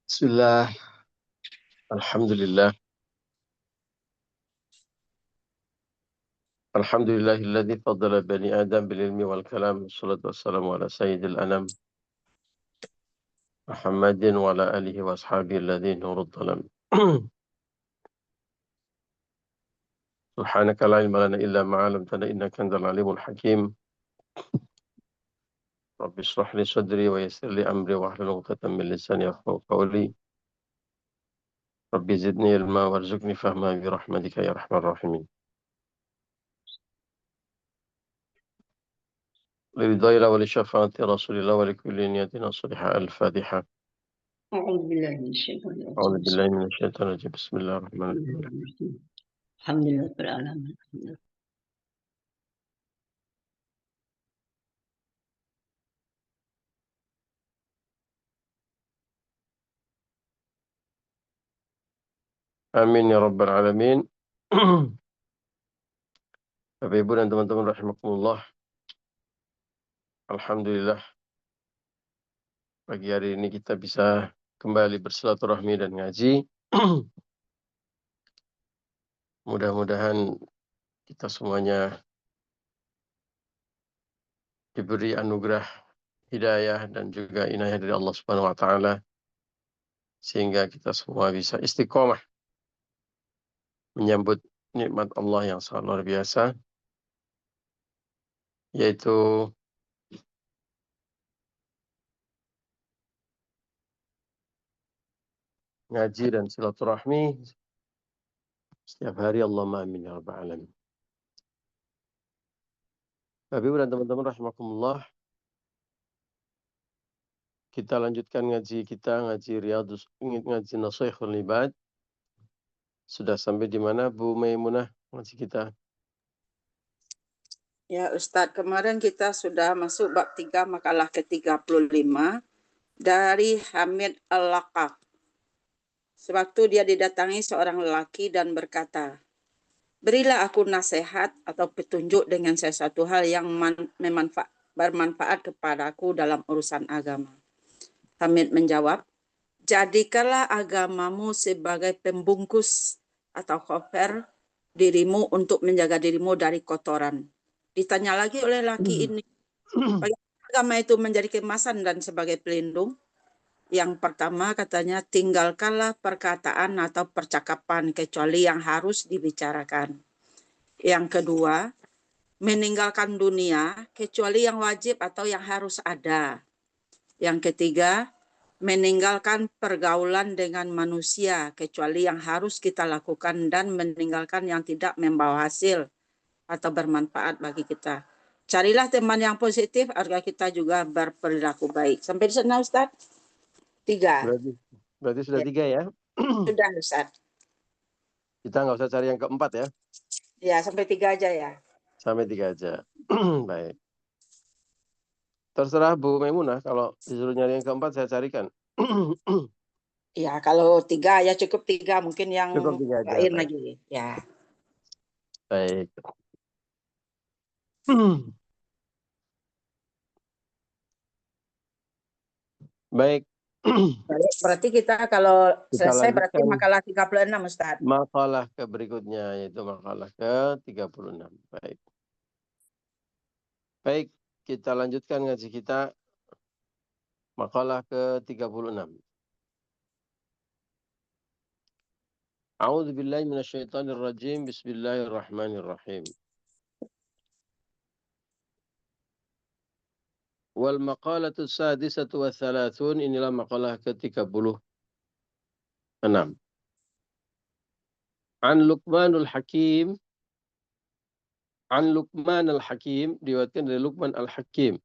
Bismillah, alhamdulillah, alhamdulillahilladzi faddala bani Adam bil ilmi wal kalam, wassalatu wassalamu ala sayyidil anam, Muhammadin wa ala alihi wa ashabihi alladzi nurud dhalam. Subhanaka la ilma lana illa ma 'allamtana innaka antal alimul hakim. Rabbi shrah li sadri wa yassir li amri wahlul 'uqdatam min lisani yafqahu qawli. Rabbi zidni ilma warzuqni fahma bi rahmatika ya arhamar rahimin. Liridhaillah wa li syafaati Rasulillah wa li kulli niyatin salihah. Al-Fatihah. أعوذ بالله من الشيطان A'udzu الرجيم billahi minasyaitonir rajim. Bismillahirrahmanirrahim. الحمد لله رب العالمين Amin ya rabbal alamin. Bapak Ibu dan teman-teman rahimakumullah. Alhamdulillah pagi hari ini kita bisa kembali bersilaturahmi dan ngaji. Mudah-mudahan kita semuanya diberi anugerah hidayah dan juga inayah dari Allah Subhanahu wa taala sehingga kita semua bisa istiqomah menyambut nikmat Allah yang sangat luar biasa, yaitu ngaji dan silaturahmi setiap hari. Allahumma amin ya rabbal alamin. Bapak Ibu dan teman-teman rahimakumullah, kita lanjutkan ngaji kita, ngaji Nashihul Ibad. Sudah sampai di mana Bu Maimunah ngaji kita? Ya Ustadz, kemarin kita sudah masuk bab 3 makalah ke-35 dari Hamid Al-Laqaf. Sewaktu dia didatangi seorang lelaki dan berkata, "Berilah aku nasihat atau petunjuk dengan sesuatu hal yang bermanfaat kepadaku dalam urusan agama." Hamid menjawab, "Jadikanlah agamamu sebagai pembungkus atau koper dirimu untuk menjaga dirimu dari kotoran." Ditanya lagi oleh laki ini, bagaimana agama itu menjadi kemasan dan sebagai pelindung? Yang pertama katanya, tinggalkanlah perkataan atau percakapan kecuali yang harus dibicarakan. Yang kedua, meninggalkan dunia kecuali yang wajib atau yang harus ada. Yang ketiga, meninggalkan pergaulan dengan manusia kecuali yang harus kita lakukan dan meninggalkan yang tidak membawa hasil atau bermanfaat bagi kita. Carilah teman yang positif agar kita juga berperilaku baik. Sampai di sana Ustaz? 3. Berarti sudah Ya. 3 ya? Sudah Ustaz. Kita nggak usah cari yang keempat ya? Ya, sampai 3 aja ya. Sampai 3 aja. Baik. Terserah Bu Maimunah, kalau disuruh nyari yang keempat saya carikan. Ya, kalau 3 ya cukup 3. Mungkin yang Cukup 3 aja. lain Baik. lagi. Ya. Baik. Baik. Baik, berarti kita kalau Kita selesai berarti lanjutkan makalah 36 Ustaz. makalah ke berikutnya, yaitu makalah ke-36. Baik. Baik, kita lanjutkan ngaji kita makalah ke-36. A'udzu billahi minasyaitonir rajim. Bismillahirrahmanirrahim. Wal maqalatu sadisatu wa thalathun, inilah makalah ke-36. An Luqmanul Hakim, An Luqman al-Hakim, diriwayatkan dari Luqman al-Hakim.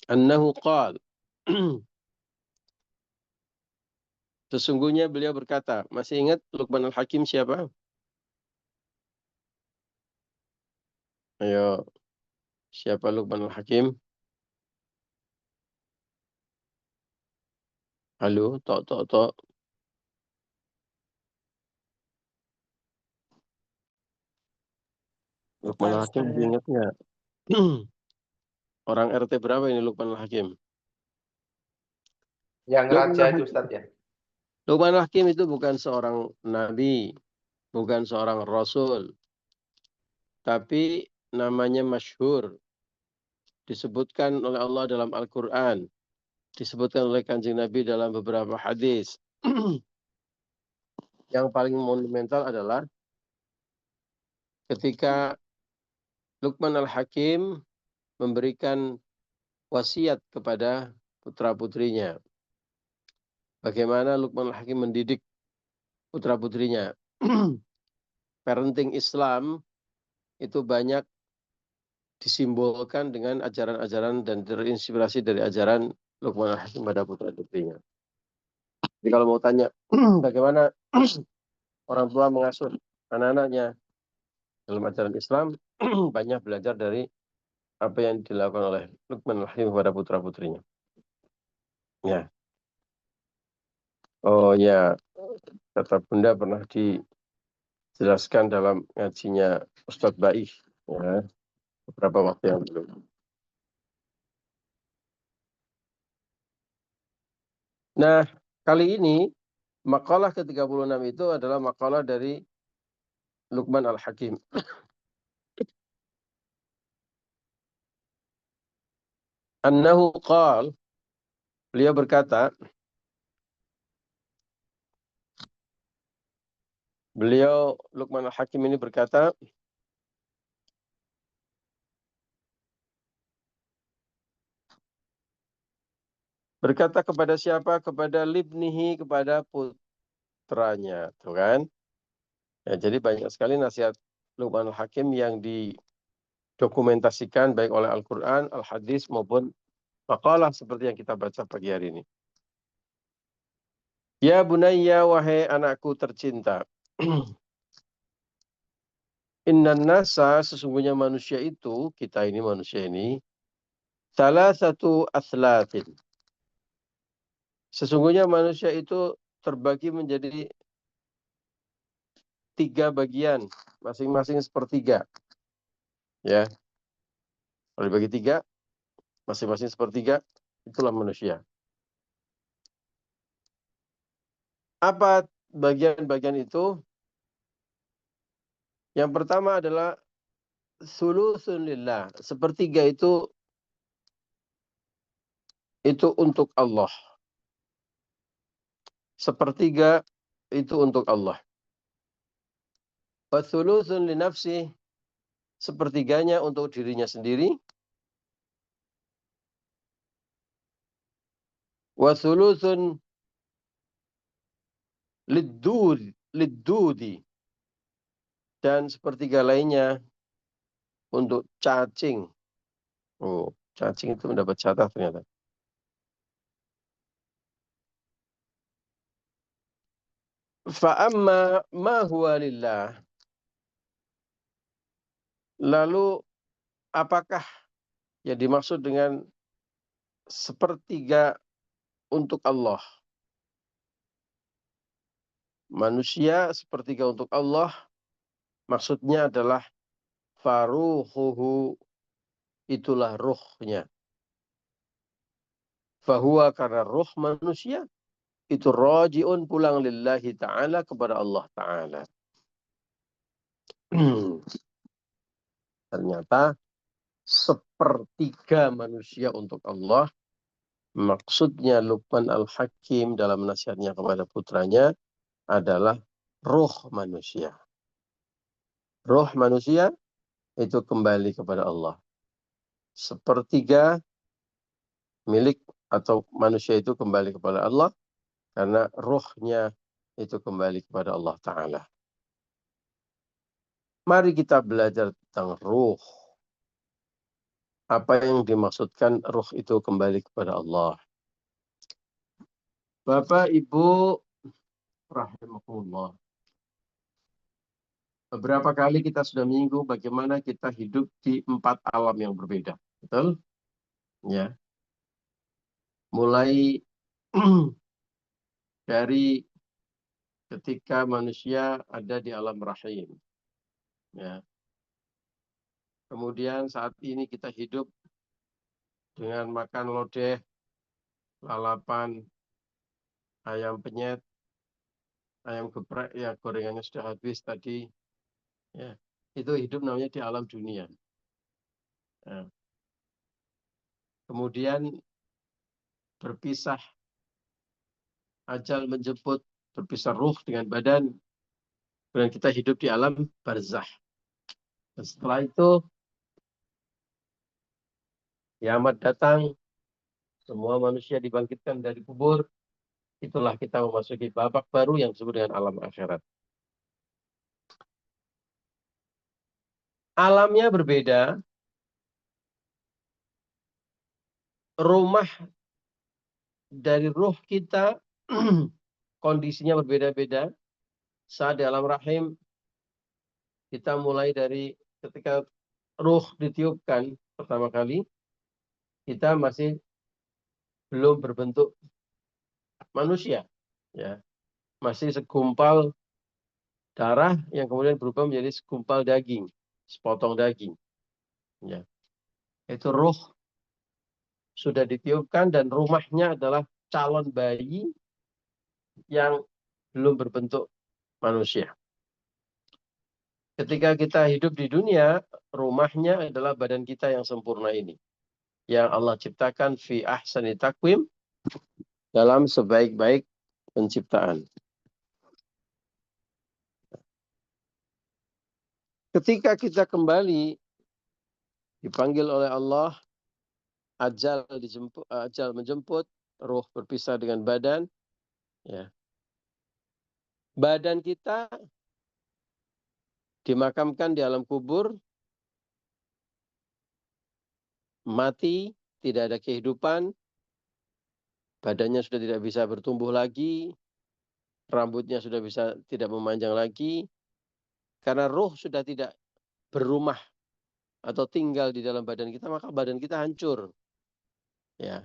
Annahu qala, sesungguhnya beliau berkata. Masih ingat Luqman al-Hakim siapa? Ayo, siapa Luqman al-Hakim? Halo, tok tok tok. Luqman al-Hakim masih ingat nggak? Orang RT berapa ini Luqman Al-Hakim? Yang Luqman raja itu Al-Hakim. Ustaz ya. Luqman Al-Hakim itu bukan seorang nabi, bukan seorang rasul, tapi namanya masyhur, disebutkan oleh Allah dalam Al-Quran, disebutkan oleh Kanjeng Nabi dalam beberapa hadis. Yang paling monumental adalah ketika Luqman Al-Hakim memberikan wasiat kepada putra-putrinya. Bagaimana Luqman Al-Hakim mendidik putra-putrinya. Parenting Islam itu banyak disimbolkan dengan ajaran-ajaran dan terinspirasi dari ajaran Luqman Al-Hakim pada putra-putrinya. Jadi kalau mau tanya bagaimana orang tua mengasuh anak-anaknya dalam ajaran Islam, banyak belajar dari apa yang dilakukan oleh Luqman Al-Hakim kepada putra-putrinya. Ya. Oh ya, kata Bunda pernah dijelaskan dalam ngajinya Ustadz Baih, ya, beberapa waktu yang lalu. Nah, kali ini makalah ke-36 itu adalah makalah dari Luqman Al-Hakim. Annahu qal, beliau berkata, Luqman Al-Hakim ini berkata, kepada siapa? Kepada libnihi, kepada putranya, tuh kan? Ya, jadi banyak sekali nasihat Luqman Al-Hakim yang didokumentasikan baik oleh Al-Quran, Al-Hadis maupun makalah seperti yang kita baca pagi hari ini. Ya bunayya, wahai anakku tercinta. Innan nasa, sesungguhnya manusia itu, kita ini manusia ini, salah satu aslatin. Sesungguhnya manusia itu terbagi menjadi 3 bagian, masing-masing sepertiga. Ya, kalau dibagi 3, masing-masing sepertiga, itulah manusia. Apa bagian-bagian itu? Yang pertama adalah sulusun lillah. Sepertiga itu untuk Allah. Sepertiga itu untuk Allah. Wa sulusun li nafsi, sepertiganya untuk dirinya sendiri. Wa sulusun lidudi, dan sepertiga lainnya untuk cacing. Oh, cacing itu mendapat jatah ternyata. Fa'amma ma huwa lillah. Lalu apakah yang dimaksud dengan sepertiga untuk Allah? Manusia sepertiga untuk Allah, maksudnya adalah faruhuhu, itulah ruhnya. Fahuwa, karena ruh manusia itu raji'un, pulang lillahi ta'ala, kepada Allah ta'ala. Ternyata sepertiga manusia untuk Allah, maksudnya Luqman Al-Hakim dalam nasihatnya kepada putranya adalah ruh manusia. Ruh manusia itu kembali kepada Allah. Sepertiga milik atau manusia itu kembali kepada Allah karena ruhnya itu kembali kepada Allah Ta'ala. Mari kita belajar tentang ruh. Apa yang dimaksudkan ruh itu kembali kepada Allah? Bapak, Ibu, rahimahullah. Beberapa kali kita sudah menyinggung bagaimana kita hidup di 4 alam yang berbeda. Betul? Ya. Mulai dari ketika manusia ada di alam rahim. Ya. Kemudian saat ini kita hidup dengan makan lodeh, lalapan, ayam penyet, ayam geprek, ya gorengannya sudah habis tadi. Ya, itu hidup namanya di alam dunia. Ya. Kemudian berpisah, ajal menjemput, berpisah ruh dengan badan. Kemudian kita hidup di alam barzah. Dan setelah itu, kiamat datang, semua manusia dibangkitkan dari kubur. Itulah kita memasuki babak baru yang disebut dengan alam akhirat. Alamnya berbeda, rumah dari ruh kita kondisinya berbeda-beda. Saat di alam rahim, kita mulai dari ketika ruh ditiupkan pertama kali, kita masih belum berbentuk manusia. Ya. Masih segumpal darah yang kemudian berubah menjadi segumpal daging, sepotong daging. Ya. Itu ruh sudah ditiupkan dan rumahnya adalah calon bayi yang belum berbentuk manusia. Ketika kita hidup di dunia, rumahnya adalah badan kita yang sempurna ini. Yang Allah ciptakan fi ahsani takwim, dalam sebaik-baik penciptaan. Ketika kita kembali dipanggil oleh Allah, ajal menjemput, ruh berpisah dengan badan. Ya. Badan kita dimakamkan di alam kubur, mati, tidak ada kehidupan, badannya sudah tidak bisa bertumbuh lagi, rambutnya sudah tidak memanjang lagi, karena ruh sudah tidak berumah atau tinggal di dalam badan kita, maka badan kita hancur. Ya.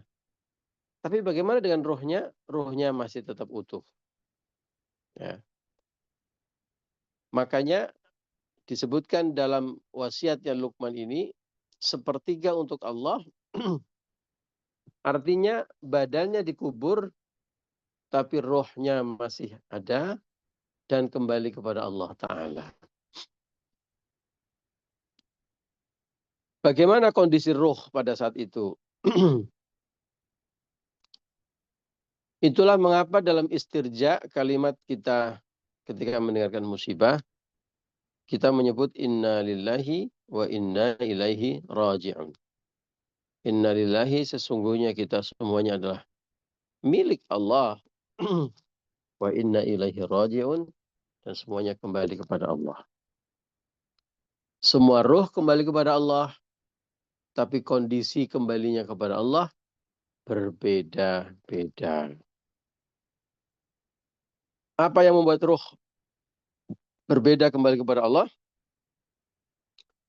Tapi bagaimana dengan ruhnya? Ruhnya masih tetap utuh. Ya. Makanya disebutkan dalam wasiatnya Luqman ini, sepertiga untuk Allah, artinya badannya dikubur, tapi rohnya masih ada, dan kembali kepada Allah Ta'ala. Bagaimana kondisi roh pada saat itu? Itulah mengapa dalam istirja kalimat kita ketika mendengarkan musibah, kita menyebut inna lillahi wa inna ilaihi raji'un. Inna lillahi, sesungguhnya kita semuanya adalah milik Allah. Wa inna ilaihi raji'un, dan semuanya kembali kepada Allah. Semua roh kembali kepada Allah, tapi kondisi kembalinya kepada Allah berbeda-beda. Apa yang membuat roh berbeda kembali kepada Allah?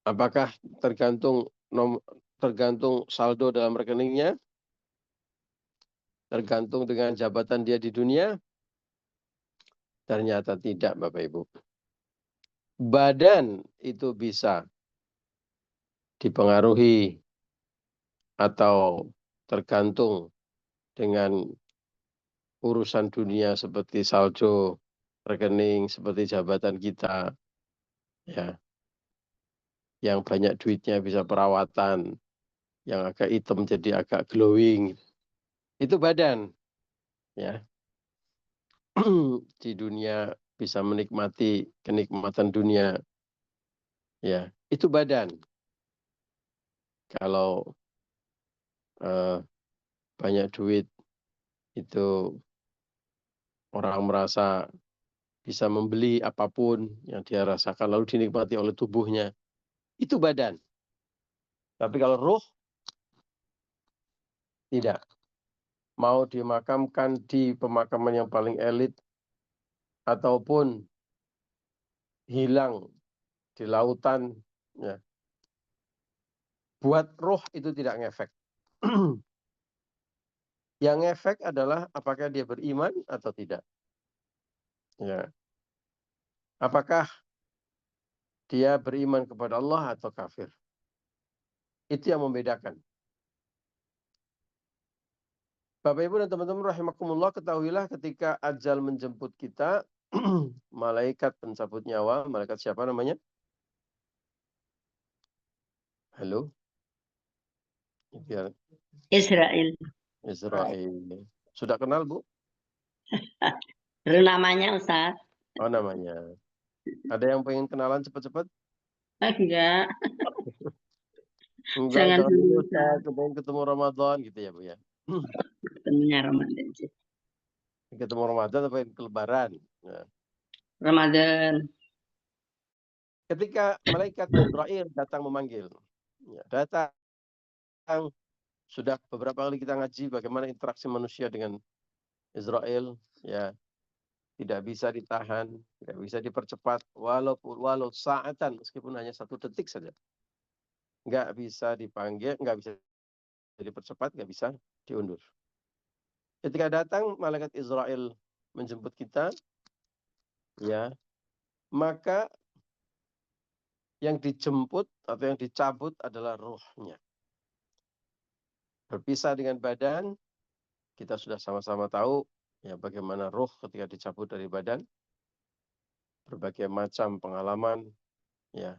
Apakah tergantung saldo dalam rekeningnya? Tergantung dengan jabatan dia di dunia? Ternyata tidak, Bapak Ibu. Badan itu bisa dipengaruhi atau tergantung dengan urusan dunia seperti saldo rekening, seperti jabatan kita, ya, yang banyak duitnya bisa perawatan, yang agak hitam jadi agak glowing, itu badan, ya. Di dunia bisa menikmati kenikmatan dunia, ya, itu badan. Kalau banyak duit itu orang merasa bisa membeli apapun yang dia rasakan lalu dinikmati oleh tubuhnya. Itu badan. Tapi kalau ruh, tidak. Mau dimakamkan di pemakaman yang paling elit, ataupun hilang di lautan, ya. Buat ruh itu tidak ngefek. Yang ngefek adalah apakah dia beriman atau tidak. Ya. Apakah dia beriman kepada Allah atau kafir. Itu yang membedakan. Bapak Ibu dan teman-teman rahimakumullah, ketahuilah ketika ajal menjemput kita, malaikat pencabut nyawa, malaikat siapa namanya? Halo? Biar Israel. Israel. Sudah kenal, Bu? Baru namanya Ustaz. Oh, namanya. Ada yang pengen kenalan cepat-cepat? Enggak, Enggak, jangan jangan dulu dulu Ustaz. Ustaz, pengen ketemu Ramadan gitu ya, Bu ya. Ketemunya Ramadan sih. Ketemu Ramadan atau pengen ke Lebaran. Nah, Ramadan. ketika malaikat Jibril datang memanggil, ya, datang, sudah beberapa kali kita ngaji bagaimana interaksi manusia dengan Israel, ya, tidak bisa ditahan, tidak bisa dipercepat, walau saatan, meskipun hanya 1 detik saja. Nggak bisa dipanggil, nggak bisa dipercepat, nggak bisa diundur. Ketika datang malaikat Israel menjemput kita, ya, maka yang dijemput atau yang dicabut adalah ruhnya. Berpisah dengan badan, kita sudah sama-sama tahu ya bagaimana ruh ketika dicabut dari badan. Berbagai macam pengalaman, ya,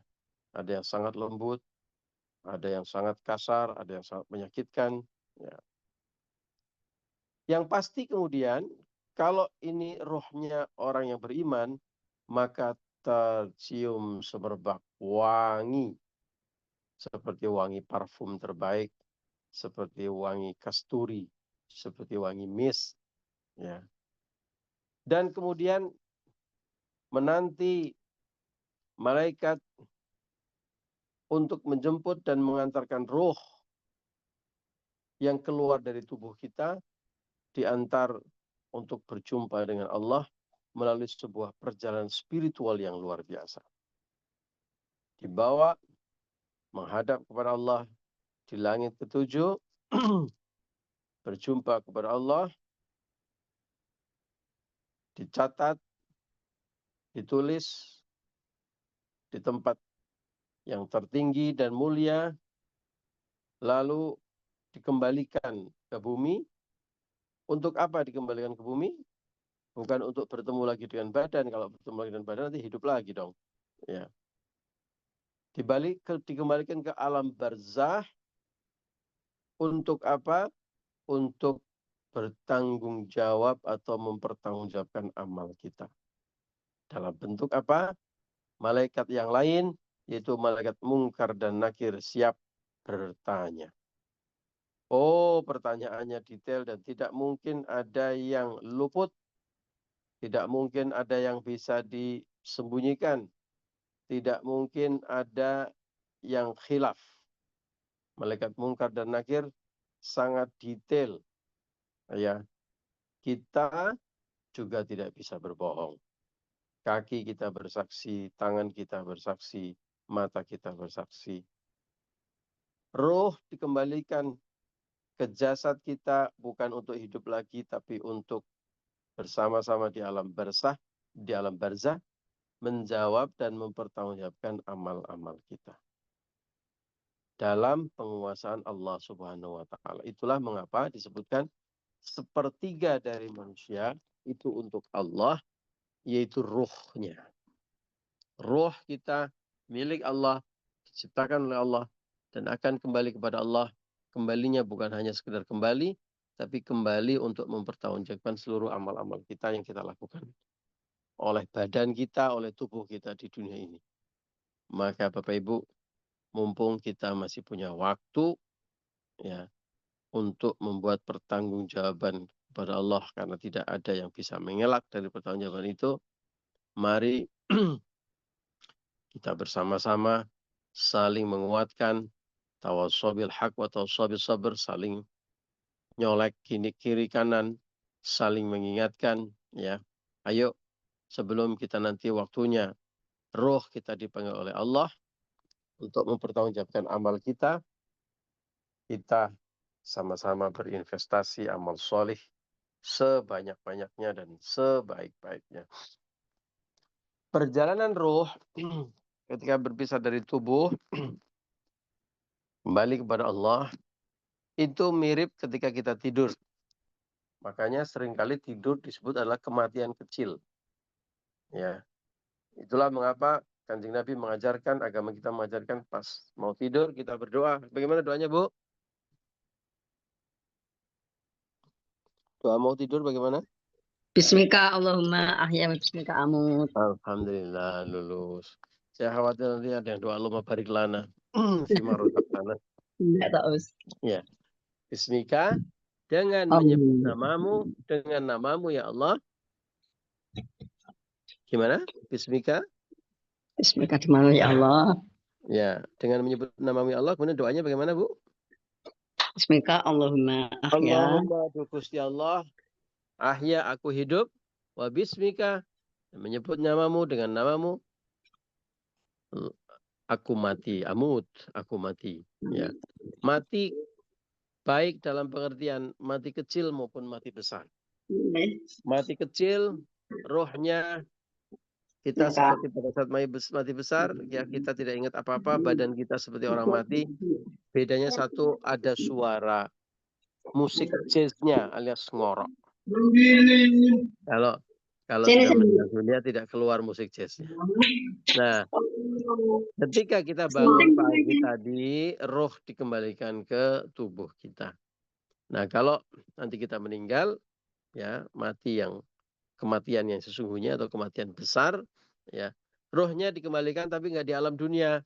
ada yang sangat lembut, ada yang sangat kasar, ada yang sangat menyakitkan. Ya. Yang pasti kemudian, kalau ini rohnya orang yang beriman, maka tercium semerbak wangi, seperti wangi parfum terbaik, seperti wangi kasturi, seperti wangi mist. Ya. Dan kemudian menanti malaikat untuk menjemput dan mengantarkan roh yang keluar dari tubuh kita, diantar untuk berjumpa dengan Allah melalui sebuah perjalanan spiritual yang luar biasa. Dibawa menghadap kepada Allah di langit ketujuh, berjumpa kepada Allah, dicatat, ditulis di tempat yang tertinggi dan mulia, lalu dikembalikan ke bumi. Untuk apa dikembalikan ke bumi? Bukan untuk bertemu lagi dengan badan. Kalau bertemu lagi dengan badan nanti hidup lagi dong. Ya. Dikembalikan ke alam barzah. Untuk apa? Untuk bertanggung jawab atau mempertanggungjawabkan amal kita. Dalam bentuk apa? Malaikat yang lain, yaitu malaikat mungkar dan nakir, siap bertanya. Oh, pertanyaannya detail dan tidak mungkin ada yang luput. Tidak mungkin ada yang bisa disembunyikan. Tidak mungkin ada yang khilaf. Malaikat mungkar dan nakir sangat detail. Ya, kita juga tidak bisa berbohong. Kaki kita bersaksi, tangan kita bersaksi, mata kita bersaksi. Roh dikembalikan ke jasad kita bukan untuk hidup lagi, tapi untuk bersama-sama di alam barzah, menjawab dan mempertanggungjawabkan amal-amal kita. Dalam penguasaan Allah Subhanahu wa Ta'ala. Itulah mengapa disebutkan 1/3 dari manusia itu untuk Allah, yaitu ruhnya. Ruh kita milik Allah, diciptakan oleh Allah, dan akan kembali kepada Allah. Kembalinya bukan hanya sekedar kembali, tapi kembali untuk mempertanggungjawabkan seluruh amal-amal kita yang kita lakukan. Oleh badan kita, oleh tubuh kita di dunia ini. Maka Bapak Ibu, mumpung kita masih punya waktu, ya, untuk membuat pertanggungjawaban kepada Allah, karena tidak ada yang bisa mengelak dari pertanggungjawaban itu, mari kita bersama-sama saling menguatkan, tawassobil haq wa tawassobil sabr, saling nyolek kiri kanan, saling mengingatkan, ya. Ayo, sebelum kita nanti waktunya roh kita dipanggil oleh Allah untuk mempertanggungjawabkan amal kita, kita sama-sama berinvestasi amal solih sebanyak-banyaknya dan sebaik-baiknya. Perjalanan roh ketika berpisah dari tubuh kembali kepada Allah itu mirip ketika kita tidur. Makanya seringkali tidur disebut adalah kematian kecil. Ya, itulah mengapa Kanjeng Nabi mengajarkan, agama kita mengajarkan pas mau tidur kita berdoa. Bagaimana doanya, Bu? Doa mau tidur bagaimana? Bismika Allahumma ahya wa bismika amut. Alhamdulillah lulus. Saya khawatir nanti ada yang doa Allahumma barik lana. Fima razaqtana. Enggak tahu. Ya. Bismika, dengan Allah. menyebut namamu, dengan namamu ya Allah. Gimana? Bismika? Bismika dimana ya Allah. Ya, dengan menyebut namamu ya Allah, kemudian doanya bagaimana, Bu? Bismika Allahumma ahya. Allahumma Gusti Allah, ahya aku hidup, wa bismika, menyebut namamu dengan namamu, aku mati, amut, aku mati. Ya, mati baik dalam pengertian mati kecil maupun mati besar. Mati kecil, rohnya kita seperti pada saat mati besar, ya kita tidak ingat apa-apa, badan kita seperti orang mati. Bedanya satu, ada suara musik jazznya alias ngorok. Kalau sudah meninggal dunia tidak keluar musik jazznya. Nah, ketika kita bangun pagi tadi, roh dikembalikan ke tubuh kita. Nah, kalau nanti kita meninggal, ya mati yang kematian yang sesungguhnya atau kematian besar, ya rohnya dikembalikan tapi nggak di alam dunia.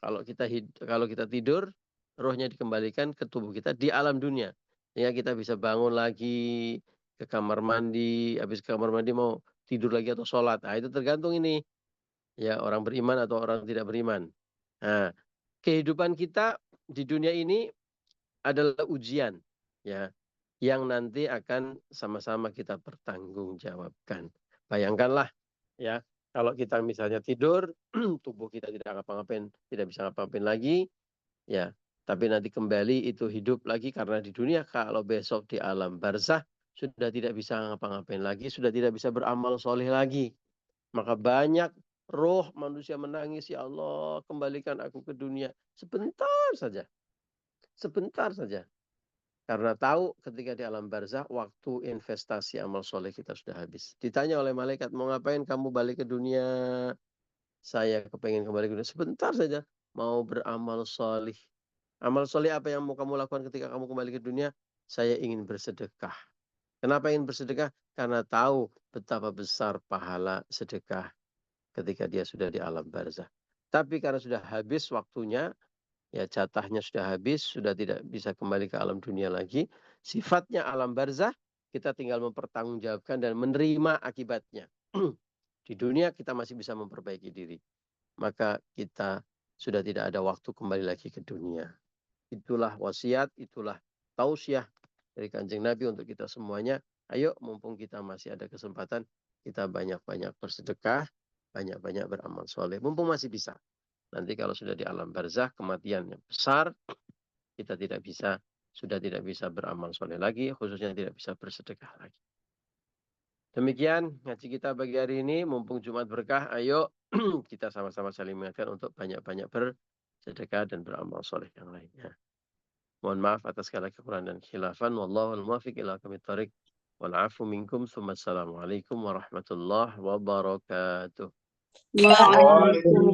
Kalau kita tidur, rohnya dikembalikan ke tubuh kita di alam dunia. Ya kita bisa bangun lagi ke kamar mandi, habis ke kamar mandi mau tidur lagi atau sholat. Nah, itu tergantung ini. Ya, orang beriman atau orang tidak beriman. Nah, kehidupan kita di dunia ini adalah ujian, ya, yang nanti akan sama-sama kita pertanggungjawabkan. Bayangkanlah, ya, kalau kita misalnya tidur, tubuh kita tidak ngapa-ngapain, tidak bisa ngapa-ngapain lagi, ya, tapi nanti kembali itu hidup lagi karena di dunia kalau besok di alam barzah sudah tidak bisa ngapa-ngapain lagi, sudah tidak bisa beramal soleh lagi. Maka banyak roh manusia menangis, ya Allah, kembalikan aku ke dunia. Sebentar saja. Sebentar saja. Karena tahu ketika di alam barzah, waktu investasi amal soleh kita sudah habis. Ditanya oleh malaikat, mau ngapain kamu balik ke dunia? Saya kepengen kembali ke dunia. Sebentar saja. Mau beramal soleh. Amal soleh apa yang mau kamu lakukan ketika kamu kembali ke dunia? Saya ingin bersedekah. Kenapa ingin bersedekah? Karena tahu betapa besar pahala sedekah ketika dia sudah di alam barzah. Tapi karena sudah habis waktunya, ya jatahnya sudah habis, sudah tidak bisa kembali ke alam dunia lagi. Sifatnya alam barzah, kita tinggal mempertanggungjawabkan dan menerima akibatnya. Di dunia kita masih bisa memperbaiki diri. Maka kita sudah tidak ada waktu kembali lagi ke dunia. Itulah wasiat, itulah tausiah dari Kanjeng Nabi untuk kita semuanya. Ayo, mumpung kita masih ada kesempatan, kita banyak-banyak bersedekah, banyak-banyak beramal soleh. Mumpung masih bisa. Nanti kalau sudah di alam barzah, kematian yang besar, kita sudah tidak bisa beramal soleh lagi, khususnya tidak bisa bersedekah lagi. Demikian ngaji kita pagi hari ini, mumpung Jumat berkah, ayo kita sama-sama saling mengingatkan untuk banyak-banyak bersedekah dan beramal soleh yang lainnya. Mohon maaf atas segala kekurangan dan khilafan. Wallahul muwaffiq ila aqwamit thoriq. Wal 'afu minkum. Assalamualaikum warahmatullahi wabarakatuh. Waalaikumsalam.